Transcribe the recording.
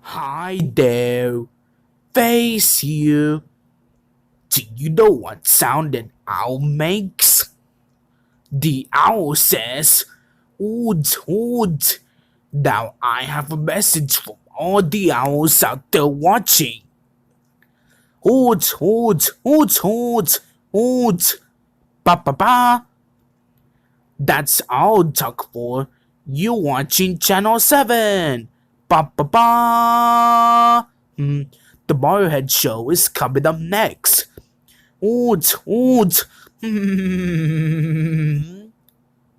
Hi there, face you. Do you know what sound an owl makes? The owl says, "Hoot, hoot." Now I have a message for all the owls out there watching. Hoot, hoot, hoot, hoot, hoot. Ba ba ba. That's Owl Talk for you watching Channel 7. Ba ba ba. The Mariohead Show is coming up next. Oot, oot.